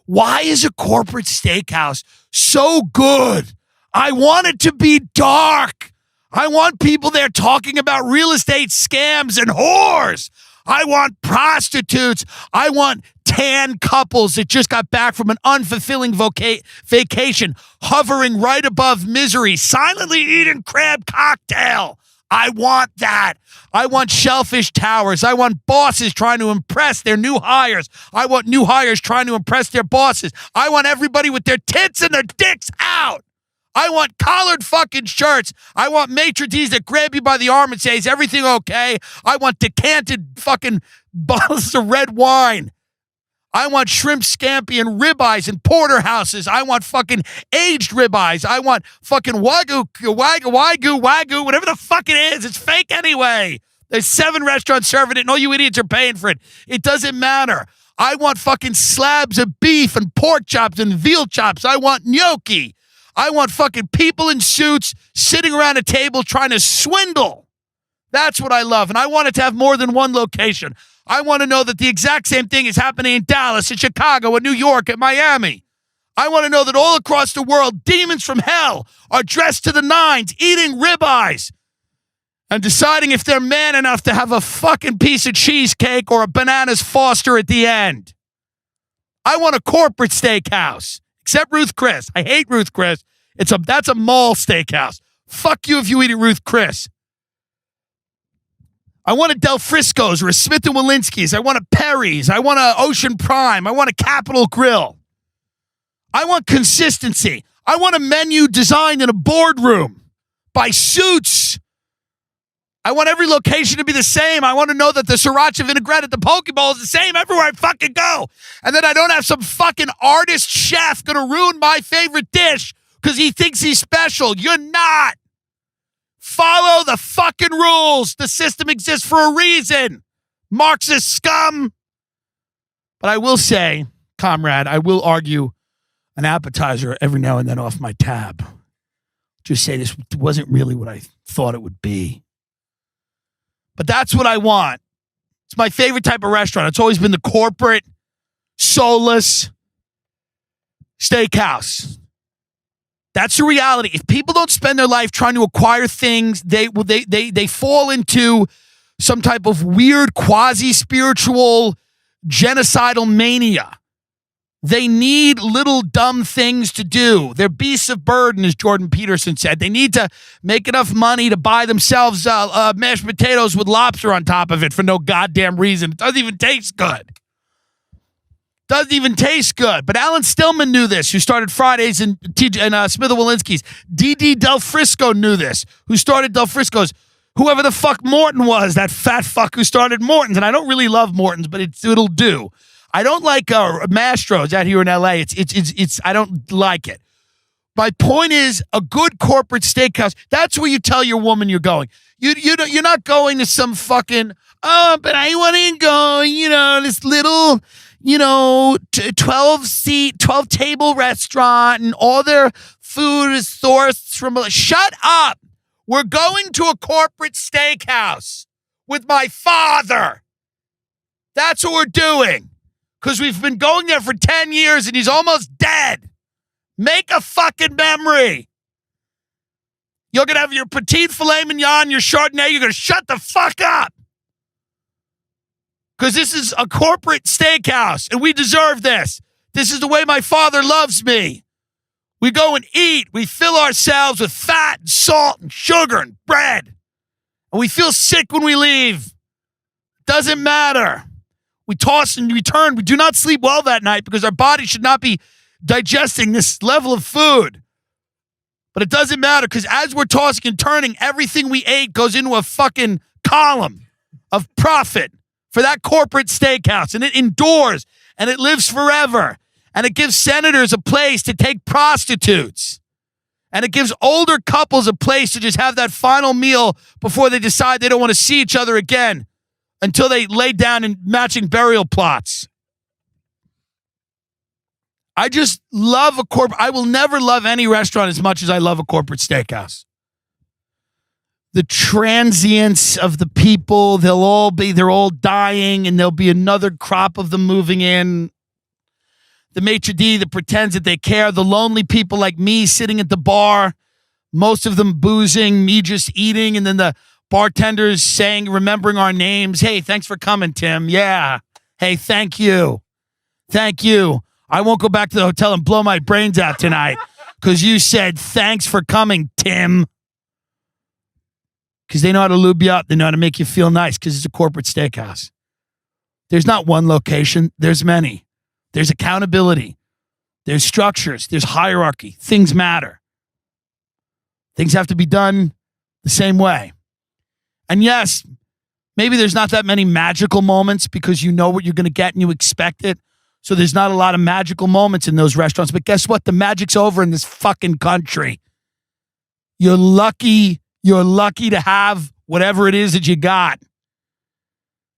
Why is a corporate steakhouse so good? I want it to be dark. I want people there talking about real estate scams and whores. I want prostitutes. I want tan couples that just got back from an unfulfilling vacation, hovering right above misery, silently eating crab cocktail. I want that. I want shellfish towers. I want bosses trying to impress their new hires. I want new hires trying to impress their bosses. I want everybody with their tits and their dicks out. I want collared fucking shirts. I want maitre d's that grab you by the arm and say, is everything okay? I want decanted fucking bottles of red wine. I want shrimp scampi and ribeyes and porterhouses. I want fucking aged ribeyes. I want fucking wagyu, whatever the fuck it is. It's fake anyway. There's 7 restaurants serving it and all you idiots are paying for it. It doesn't matter. I want fucking slabs of beef and pork chops and veal chops. I want gnocchi. I want fucking people in suits sitting around a table trying to swindle. That's what I love. And I want it to have more than one location. I want to know that the exact same thing is happening in Dallas, in Chicago, in New York, in Miami. I want to know that all across the world, demons from hell are dressed to the nines, eating ribeyes and deciding if they're man enough to have a fucking piece of cheesecake or a bananas Foster at the end. I want a corporate steakhouse. Except Ruth Chris. I hate Ruth Chris. That's a mall steakhouse. Fuck you if you eat at Ruth Chris. I want a Del Frisco's or a Smith & Walensky's. I want a Perry's. I want a Ocean Prime. I want a Capitol Grill. I want consistency. I want a menu designed in a boardroom by suits. I want every location to be the same. I want to know that the sriracha vinaigrette at the Poke Bowl is the same everywhere I fucking go. And then I don't have some fucking artist chef going to ruin my favorite dish because he thinks he's special. You're not. Follow the fucking rules. The system exists for a reason. Marxist scum. But I will say, comrade, I will argue an appetizer every now and then off my tab. Just say this wasn't really what I thought it would be. But that's what I want. It's my favorite type of restaurant. It's always been the corporate, soulless steakhouse. That's the reality. If people don't spend their life trying to acquire things, they fall into some type of weird quasi-spiritual genocidal mania. They need little dumb things to do. They're beasts of burden, as Jordan Peterson said. They need to make enough money to buy themselves mashed potatoes with lobster on top of it for no goddamn reason. It doesn't even taste good. But Alan Stillman knew this, who started Fridays and Smith & Walensky's. D.D. Del Frisco knew this, who started Del Frisco's. Whoever the fuck Morton was, that fat fuck who started Morton's. And I don't really love Morton's, but it'll do. I don't like Mastro's out here in L.A. It's I don't like it. My point is, a good corporate steakhouse, that's where you tell your woman you're going. You're not going to some fucking, but I want to go, this little, 12 table restaurant and all their food is sourced from, shut up. We're going to a corporate steakhouse with my father. That's what we're doing. Because we've been going there for 10 years and he's almost dead. Make a fucking memory. You're going to have your petite filet mignon, your Chardonnay. You're going to shut the fuck up. Because this is a corporate steakhouse and we deserve this. This is the way my father loves me. We go and eat. We fill ourselves with fat and salt and sugar and bread. And we feel sick when we leave. Doesn't matter. We toss and return. We do not sleep well that night because our body should not be digesting this level of food. But it doesn't matter because as we're tossing and turning, everything we ate goes into a fucking column of profit for that corporate steakhouse. And it endures and it lives forever. And it gives senators a place to take prostitutes. And it gives older couples a place to just have that final meal before they decide they don't want to see each other again. Until they lay down in matching burial plots. I just love I will never love any restaurant as much as I love a corporate steakhouse. The transience of the people, they're all dying and there'll be another crop of them moving in. the maitre d' that pretends that they care, the lonely people like me sitting at the bar, most of them boozing, me just eating, and then the bartenders saying, remembering our names. Hey, thanks for coming, Tim. Yeah. Hey, thank you. Thank you. I won't go back to the hotel and blow my brains out tonight because you said thanks for coming, Tim. Because they know how to lube you up. They know how to make you feel nice because it's a corporate steakhouse. There's not one location. There's many. There's accountability. There's structures. There's hierarchy. Things matter. Things have to be done the same way. And yes, maybe there's not that many magical moments because you know what you're going to get and you expect it. So there's not a lot of magical moments in those restaurants. But guess what? The magic's over in this fucking country. You're lucky to have whatever it is that you got.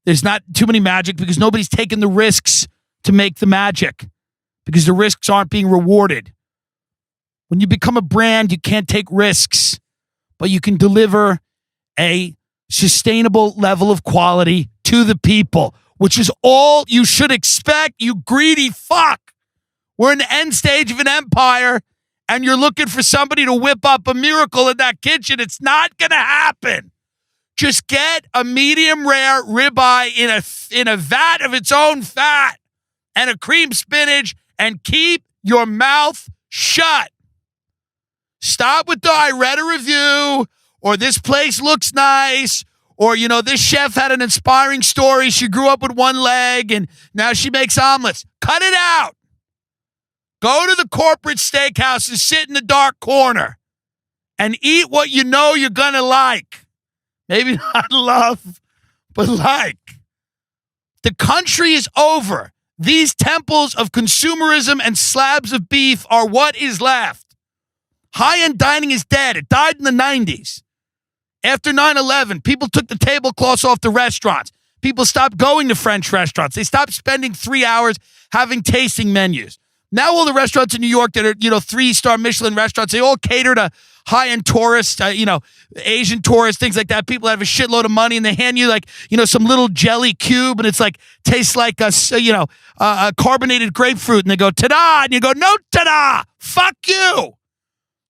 There's not too many magic because nobody's taking the risks to make the magic because the risks aren't being rewarded. When you become a brand, you can't take risks, but you can deliver a sustainable level of quality to the people, which is all you should expect, you greedy fuck. We're in the end stage of an empire, and you're looking for somebody to whip up a miracle in that kitchen. It's not going to happen. Just get a medium rare ribeye in a vat of its own fat and a cream spinach and keep your mouth shut. Stop with the I read a review or this place looks nice or, this chef had an inspiring story. She grew up with one leg and now she makes omelets. Cut it out. Go to the corporate steakhouse and sit in the dark corner and eat what you know you're going to like. Maybe not love, but like. The country is over. These temples of consumerism and slabs of beef are what is left. High-end dining is dead. It died in the 90s. After 9/11, people took the tablecloths off the restaurants. People stopped going to French restaurants. They stopped spending 3 hours having tasting menus. Now all the restaurants in New York that are, 3-star Michelin restaurants, they all cater to high-end tourists, Asian tourists, things like that. People that have a shitload of money and they hand you some little jelly cube and it's tastes like a carbonated grapefruit and they go, ta-da! And you go, no ta-da! Fuck you!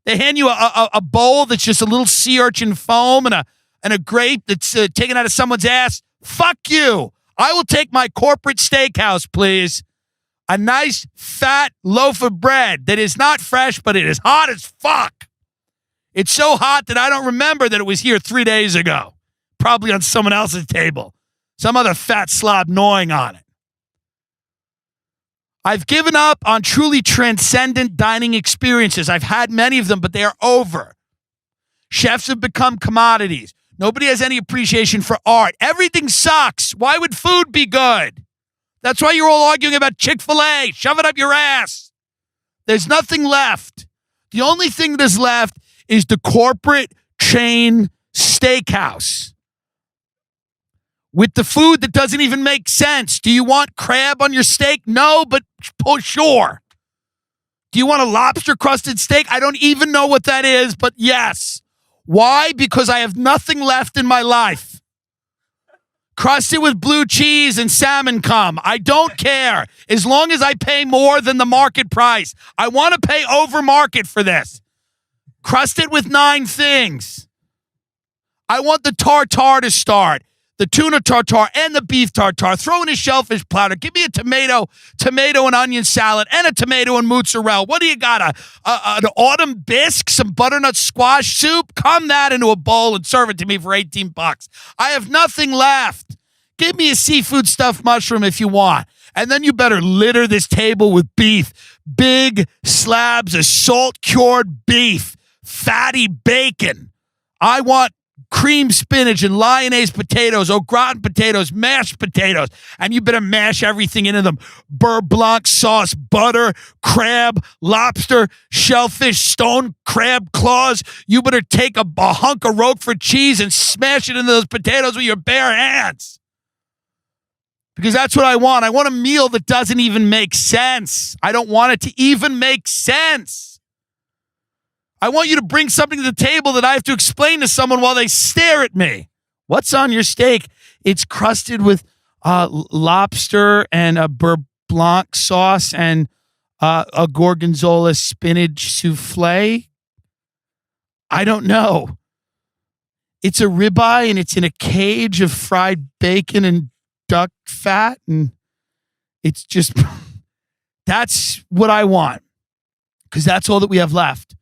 They hand you a bowl that's just a little sea urchin foam and a grape that's taken out of someone's ass. Fuck you! I will take my corporate steakhouse, please. A nice, fat loaf of bread that is not fresh, but it is hot as fuck. It's so hot that I don't remember that it was here 3 days ago. Probably on someone else's table. Some other fat slob gnawing on it. I've given up on truly transcendent dining experiences. I've had many of them, but they are over. Chefs have become commodities. Nobody has any appreciation for art. Everything sucks. Why would food be good? That's why you're all arguing about Chick-fil-A. Shove it up your ass. There's nothing left. The only thing that's left is the corporate chain steakhouse with the food that doesn't even make sense. Do you want crab on your steak? No, but sure. Do you want a lobster-crusted steak? I don't even know what that is, but yes. Why? Because I have nothing left in my life. Crust it with blue cheese and salmon cum. I don't care. As long as I pay more than the market price. I want to pay over market for this. Crust it with 9 things. I want the tartare to start. The tuna tartare and the beef tartare. Throw in a shellfish platter. Give me a tomato and onion salad, and a tomato and mozzarella. What do you got? An autumn bisque, some butternut squash soup? Come that into a bowl and serve it to me for $18. I have nothing left. Give me a seafood stuffed mushroom if you want. And then you better litter this table with beef. Big slabs of salt-cured beef. Fatty bacon. I want cream spinach and lyonnaise potatoes, au gratin potatoes, mashed potatoes, and you better mash everything into them. Beurre blanc sauce, butter, crab, lobster, shellfish, stone crab claws. You better take a hunk of Roquefort cheese and smash it into those potatoes with your bare hands. Because that's what I want. I want a meal that doesn't even make sense. I don't want it to even make sense. I want you to bring something to the table that I have to explain to someone while they stare at me. What's on your steak? It's crusted with lobster and a beurre blanc sauce and A gorgonzola spinach souffle. I don't know. It's a ribeye and it's in a cage of fried bacon and duck fat. And it's just, that's what I want. Because that's all that we have left.